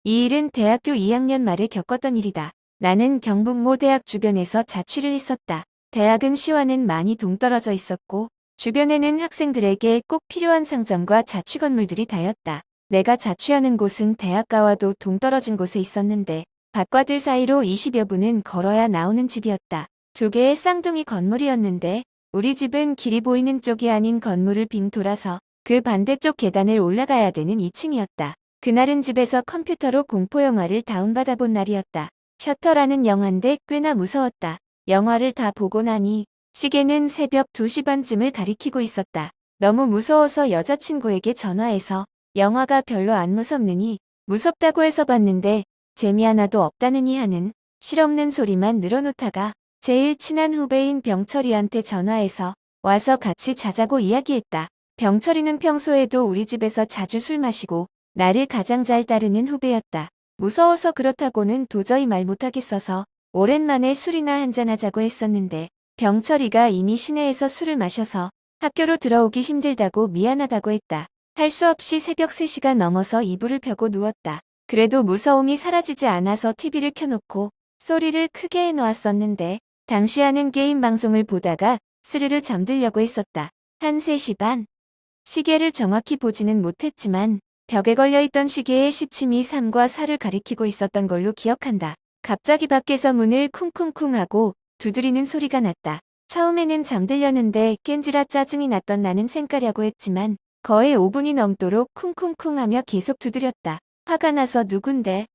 이 일은 대학교 2학년 말에 겪었던 일이다. 나는 경북모 대학 주변에서 자취를 했었다. 대학은 시와는 많이 동떨어져 있었고 주변에는 학생들에게 꼭 필요한 상점과 자취 건물들이 다였다. 내가 자취하는 곳은 대학가와도 동떨어진 곳에 있었는데 밭과 들 사이로 20여 분은 걸어야 나오는 집이었다. 두 개의 쌍둥이 건물이었는데 우리 집은 길이 보이는 쪽이 아닌 건물을 빙 돌아서 그 반대쪽 계단을 올라가야 되는 2층이었다. 그날은 집에서 컴퓨터로 공포영화를 다운받아 본 날이었다. 셔터라는 영화인데 꽤나 무서웠다. 영화를 다 보고 나니 시계는 새벽 2시 반쯤을 가리키고 있었다. 너무 무서워서 여자친구에게 전화해서 영화가 별로 안 무섭느니 무섭다고 해서 봤는데 재미 하나도 없다느니 하는 실없는 소리만 늘어놓다가 제일 친한 후배인 병철이한테 전화해서 와서 같이 자자고 이야기했다. 병철이는 평소에도 우리 집에서 자주 술 마시고 나를 가장 잘 따르는 후배였다. 무서워서 그렇다고는 도저히 말 못하겠어서 오랜만에 술이나 한잔하자고 했었는데 병철이가 이미 시내에서 술을 마셔서 학교로 들어오기 힘들다고 미안하다고 했다. 할 수 없이 새벽 3시가 넘어서 이불을 펴고 누웠다. 그래도 무서움이 사라지지 않아서 TV를 켜놓고 소리를 크게 해놓았었는데 당시 하는 게임 방송을 보다가 스르르 잠들려고 했었다. 한 3시 반. 시계를 정확히 보지는 못했지만 벽에 걸려있던 시계의 시침이 3과 4를 가리키고 있었던 걸로 기억한다. 갑자기 밖에서 문을 쿵쿵쿵 하고 두드리는 소리가 났다. 처음에는 잠들려는데 깬지라 짜증이 났던 나는 쌩까려고 했지만 거의 5분이 넘도록 쿵쿵쿵 하며 계속 두드렸다. 화가 나서 누군데?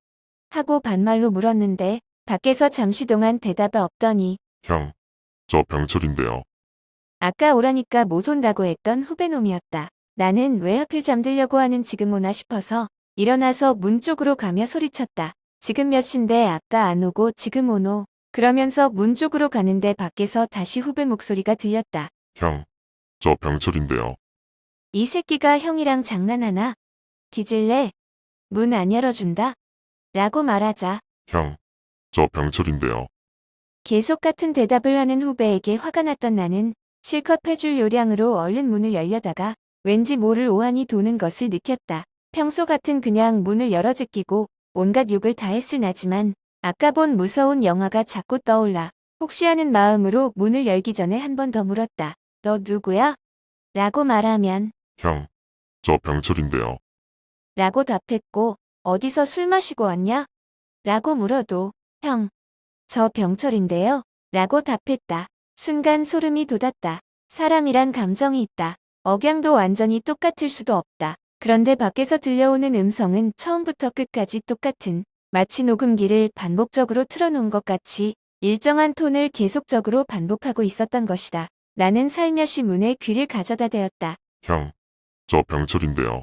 하고 반말로 물었는데 밖에서 잠시 동안 대답이 없더니 형, 저 병철인데요. 아까 오라니까 못 온다고 했던 후배놈이었다. 나는 왜 하필 잠들려고 하는 지금 오나 싶어서 일어나서 문 쪽으로 가며 소리쳤다. 지금 몇 시인데 아까 안 오고 지금 오노. 그러면서 문 쪽으로 가는데 밖에서 다시 후배 목소리가 들렸다. 형, 저 병철인데요. 이 새끼가 형이랑 장난하나? 뒤질래? 문 안 열어준다? 라고 말하자 형, 저 병철인데요. 계속 같은 대답을 하는 후배에게 화가 났던 나는 실컷 해줄 요량으로 얼른 문을 열려다가 왠지 모를 오한이 도는 것을 느꼈다. 평소 같은 그냥 문을 열어 제끼고 온갖 욕을 다 했을 나지만 아까 본 무서운 영화가 자꾸 떠올라 혹시 하는 마음으로 문을 열기 전에 한 번 더 물었다. 너 누구야? 라고 말하면 형, 저 병철인데요. 라고 답했고 어디서 술 마시고 왔냐? 라고 물어도 형, 저 병철인데요. 라고 답했다. 순간 소름이 돋았다. 사람이란 감정이 있다. 억양도 완전히 똑같을 수도 없다. 그런데 밖에서 들려오는 음성은 처음부터 끝까지 똑같은 마치 녹음기를 반복적으로 틀어놓은 것 같이 일정한 톤을 계속적으로 반복하고 있었던 것이다. 나는 살며시 문에 귀를 가져다 대었다. 형, 저 병철인데요.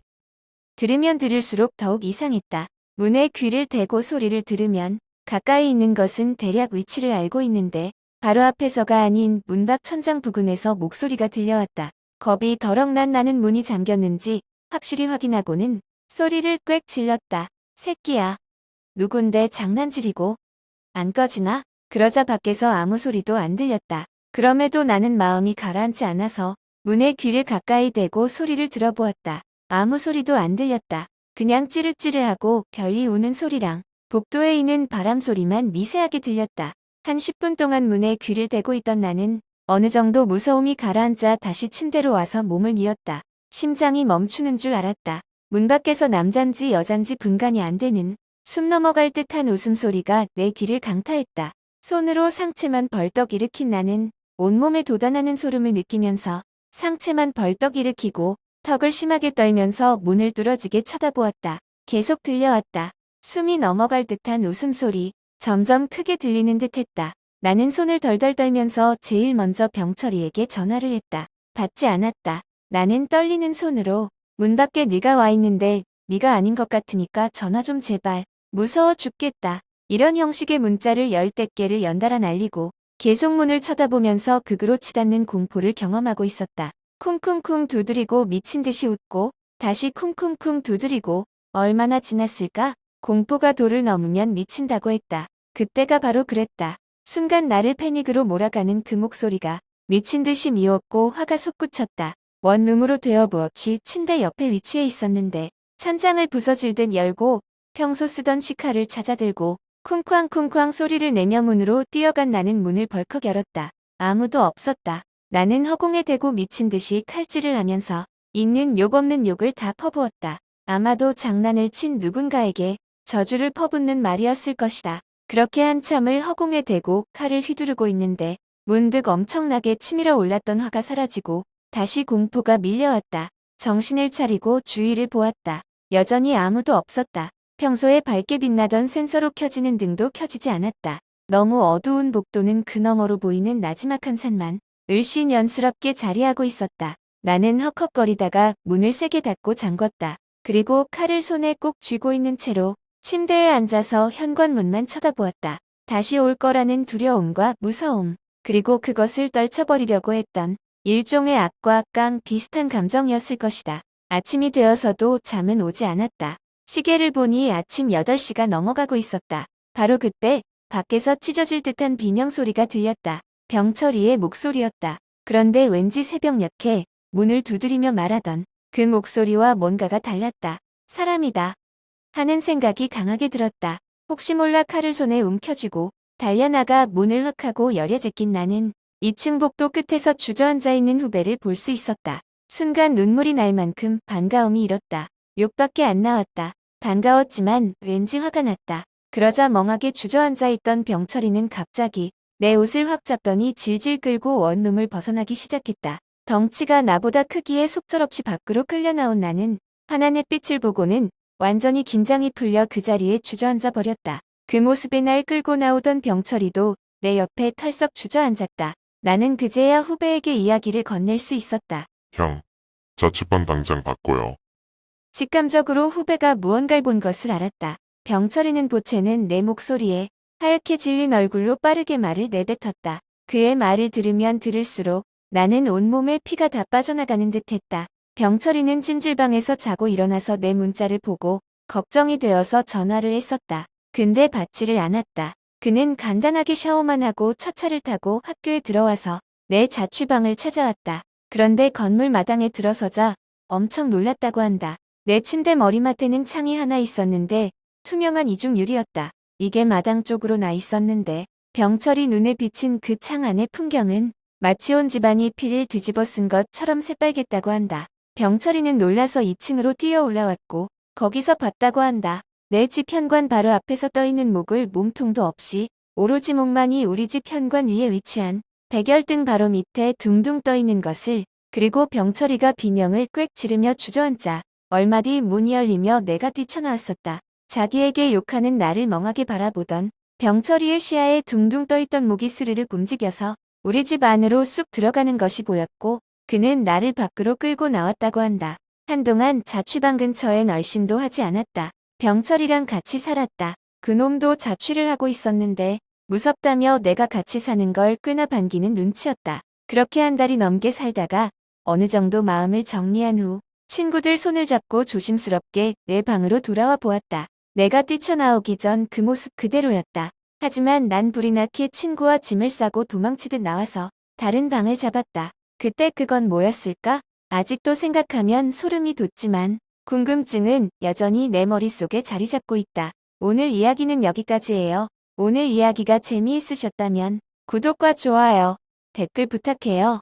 들으면 들을수록 더욱 이상했다. 문에 귀를 대고 소리를 들으면 가까이 있는 것은 대략 위치를 알고 있는데 바로 앞에서가 아닌 문 밖 천장 부근에서 목소리가 들려왔다. 겁이 덜컥 난 나는 문이 잠겼는지 확실히 확인하고는 소리를 꽥 질렀다. 새끼야. 누군데 장난질이고 안 꺼지나? 그러자 밖에서 아무 소리도 안 들렸다. 그럼에도 나는 마음이 가라앉지 않아서 문에 귀를 가까이 대고 소리를 들어보았다. 아무 소리도 안 들렸다. 그냥 찌르찌르하고 별이 우는 소리랑 복도에 있는 바람 소리만 미세하게 들렸다. 한 10분 동안 문에 귀를 대고 있던 나는 어느 정도 무서움이 가라앉아 다시 침대로 와서 몸을 뉘었다. 심장이 멈추는 줄 알았다. 문 밖에서 남잔지 여잔지 분간이 안 되는 숨 넘어갈 듯한 웃음소리가 내 귀를 강타했다. 손으로 상체만 벌떡 일으킨 나는 온몸에 돋아나는 소름을 느끼면서 상체만 벌떡 일으키고 턱을 심하게 떨면서 문을 뚫어지게 쳐다보았다. 계속 들려왔다. 숨이 넘어갈 듯한 웃음소리, 점점 크게 들리는 듯했다. 나는 손을 덜덜 떨면서 제일 먼저 병철이에게 전화를 했다. 받지 않았다. 나는 떨리는 손으로 문 밖에 네가 와 있는데 네가 아닌 것 같으니까 전화 좀 제발. 무서워 죽겠다. 이런 형식의 문자를 열댓 개를 연달아 날리고 계속 문을 쳐다보면서 극으로 치닫는 공포를 경험하고 있었다. 쿵쿵쿵 두드리고 미친 듯이 웃고 다시 쿵쿵쿵 두드리고 얼마나 지났을까? 공포가 도를 넘으면 미친다고 했다. 그때가 바로 그랬다. 순간 나를 패닉으로 몰아가는 그 목소리가 미친 듯이 미웠고 화가 솟구쳤다. 원룸으로 되어부엌이 침대 옆에 위치해 있었는데 천장을 부서질 듯 열고 평소 쓰던 시카를 찾아들고 쿵쾅쿵쾅 소리를 내며 문으로 뛰어간 나는 문을 벌컥 열었다. 아무도 없었다. 나는 허공에 대고 미친 듯이 칼질을 하면서 있는 욕 없는 욕을 다 퍼부었다. 아마도 장난을 친 누군가에게 저주를 퍼붓는 말이었을 것이다. 그렇게 한참을 허공에 대고 칼을 휘두르고 있는데 문득 엄청나게 치밀어 올랐던 화가 사라지고 다시 공포가 밀려왔다. 정신을 차리고 주위를 보았다. 여전히 아무도 없었다. 평소에 밝게 빛나던 센서로 켜지는 등도 켜지지 않았다. 너무 어두운 복도는 그 너머로 보이는 나지막한 산만 을씨년스럽게 자리하고 있었다. 나는 헉헉거리다가 문을 세게 닫고 잠궜다. 그리고 칼을 손에 꼭 쥐고 있는 채로 침대에 앉아서 현관문만 쳐다보았다. 다시 올 거라는 두려움과 무서움, 그리고 그것을 떨쳐버리려고 했던 일종의 악과 깡 비슷한 감정이었을 것이다. 아침이 되어서도 잠은 오지 않았다. 시계를 보니 아침 8시가 넘어가고 있었다. 바로 그때 밖에서 찢어질 듯한 비명소리가 들렸다. 병철이의 목소리였다. 그런데 왠지 새벽녘에 문을 두드리며 말하던 그 목소리와 뭔가가 달랐다. 사람이다 하는 생각이 강하게 들었다. 혹시 몰라 칼을 손에 움켜쥐고 달려나가 문을 헉 하고 열에 제낀 나는 2층 복도 끝에서 주저앉아 있는 후배를 볼 수 있었다. 순간 눈물이 날 만큼 반가움이 일었다. 욕밖에 안 나왔다. 반가웠지만 왠지 화가 났다. 그러자 멍하게 주저앉아 있던 병철이는 갑자기 내 옷을 확 잡더니 질질 끌고 원룸을 벗어나기 시작했다. 덩치가 나보다 크기에 속절없이 밖으로 끌려 나온 나는 환한 햇빛을 보고는 완전히 긴장이 풀려 그 자리에 주저앉아 버렸다. 그 모습에 날 끌고 나오던 병철이도 내 옆에 털썩 주저앉았다. 나는 그제야 후배에게 이야기를 건넬 수 있었다. 형, 자취방 당장 바꿔요. 직감적으로 후배가 무언가를 본 것을 알았다. 병철이는 보채는 내 목소리에 하얗게 질린 얼굴로 빠르게 말을 내뱉었다. 그의 말을 들으면 들을수록 나는 온몸에 피가 다 빠져나가는 듯했다. 병철이는 찜질방에서 자고 일어나서 내 문자를 보고 걱정이 되어서 전화를 했었다. 근데 받지를 않았다. 그는 간단하게 샤워만 하고 첫 차를 타고 학교에 들어와서 내 자취방을 찾아왔다. 그런데 건물 마당에 들어서자 엄청 놀랐다고 한다. 내 침대 머리맡에는 창이 하나 있었는데 투명한 이중 유리였다. 이게 마당 쪽으로 나 있었는데 병철이 눈에 비친 그 창 안의 풍경은 마치 온 집안이 피를 뒤집어 쓴 것처럼 새빨갰다고 한다. 병철이는 놀라서 2층으로 뛰어 올라왔고 거기서 봤다고 한다. 내 집 현관 바로 앞에서 떠있는 목을 몸통도 없이 오로지 목만이 우리 집 현관 위에 위치한 백열등 바로 밑에 둥둥 떠있는 것을, 그리고 병철이가 비명을 꽥 지르며 주저앉자 얼마 뒤 문이 열리며 내가 뛰쳐나왔었다. 자기에게 욕하는 나를 멍하게 바라보던 병철이의 시야에 둥둥 떠있던 목이 스르륵 움직여서 우리 집 안으로 쑥 들어가는 것이 보였고 그는 나를 밖으로 끌고 나왔다고 한다. 한동안 자취방 근처엔 얼씬도 하지 않았다. 병철이랑 같이 살았다. 그놈도 자취를 하고 있었는데 무섭다며 내가 같이 사는 걸 꽤나 반기는 눈치였다. 그렇게 한 달이 넘게 살다가 어느 정도 마음을 정리한 후 친구들 손을 잡고 조심스럽게 내 방으로 돌아와 보았다. 내가 뛰쳐나오기 전 그 모습 그대로였다. 하지만 난 불이 나게 친구와 짐을 싸고 도망치듯 나와서 다른 방을 잡았다. 그때 그건 뭐였을까? 아직도 생각하면 소름이 돋지만 궁금증은 여전히 내 머릿속에 자리 잡고 있다. 오늘 이야기는 여기까지예요. 오늘 이야기가 재미있으셨다면 구독과 좋아요, 댓글 부탁해요.